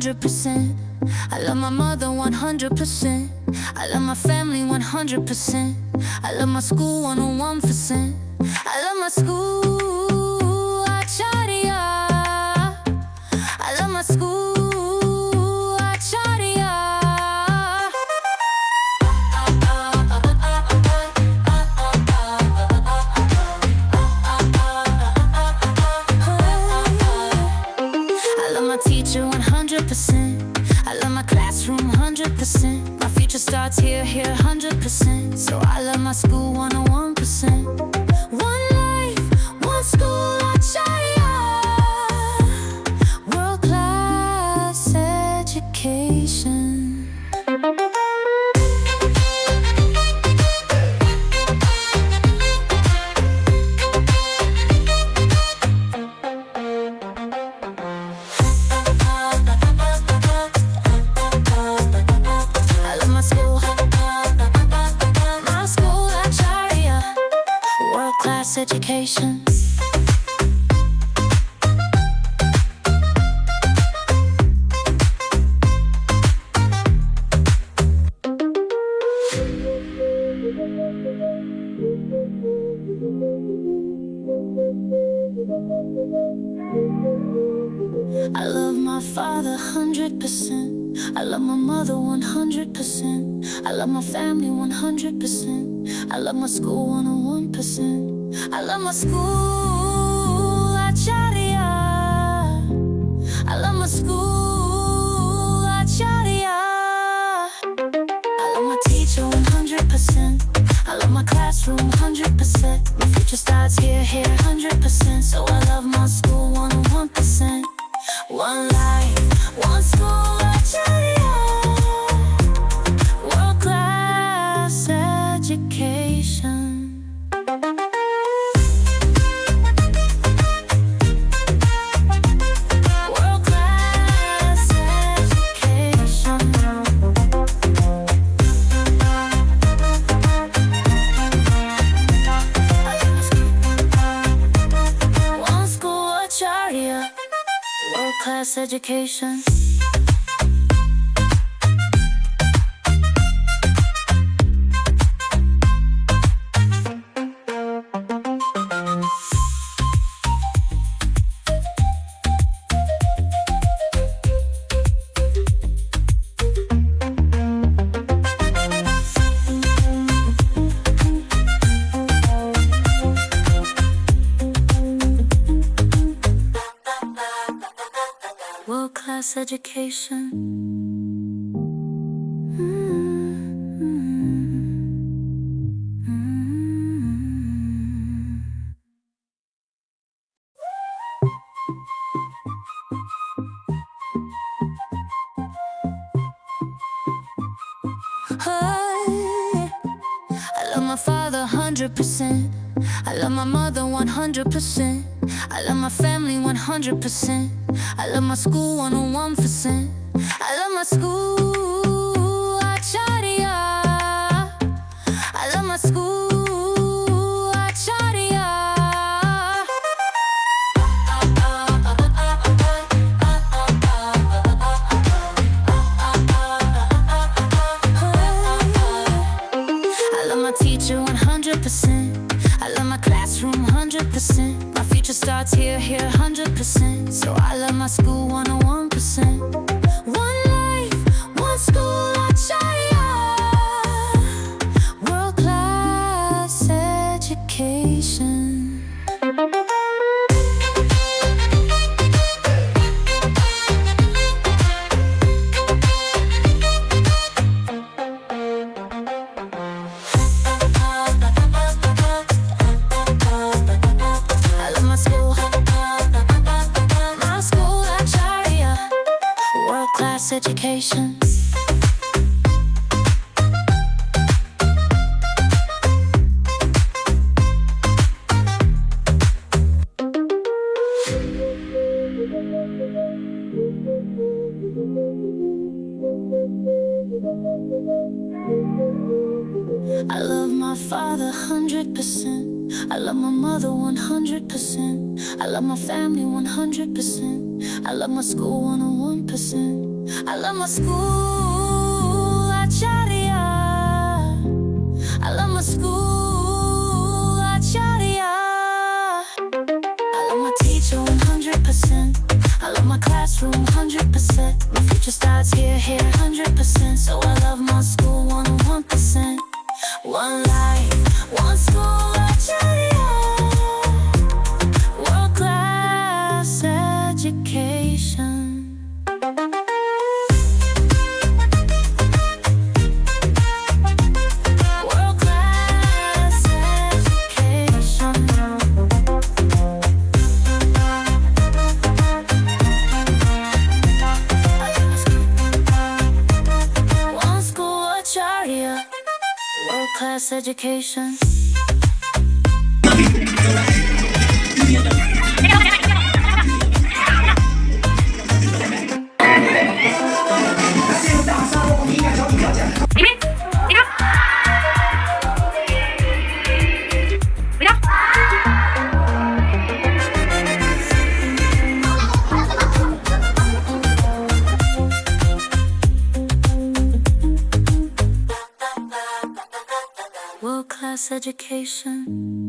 100%. I love my mother 100%. I love my family 100%. I love my school 101%. I love my school, Acharya. I love my school, Acharya. I love my teacher 100%. I love my classroom 100%. My future starts here 100%. So I love my school 101%. One life, one school, Acharya. World class education. Education. I love my father 100%. I love my mother 100%. I love my family 100%. I love my school 101%. I love my school, Acharya. I love my school, Acharya. I love my teacher 100%. I love my classroom 100%. My future starts here 100%. So I love my school 101%. One life, one school, Acharya. World class education. Class education. World-class education. I love my father 100%. I love my mother 100%. I love my family 100%. I love my school 101%. I love my school, Acharya. I love my school, Acharya. I love my teacher 100%. I love my classroom 100%. My future starts here 100%. So I love my school 101%. One life, one school, Acharya. World class education. Class education. I love my father 100%. I love my mother 100%. I love my family 100%. I love my school 101%. I love my school, Acharya. I love my school, Acharya. I love my teacher 100%. I love my classroom 100%. My future starts here 100%. So I love my school 101%. One life, one school, Acharya. World class education. World class education. One school, Acharya. World class education. World class education.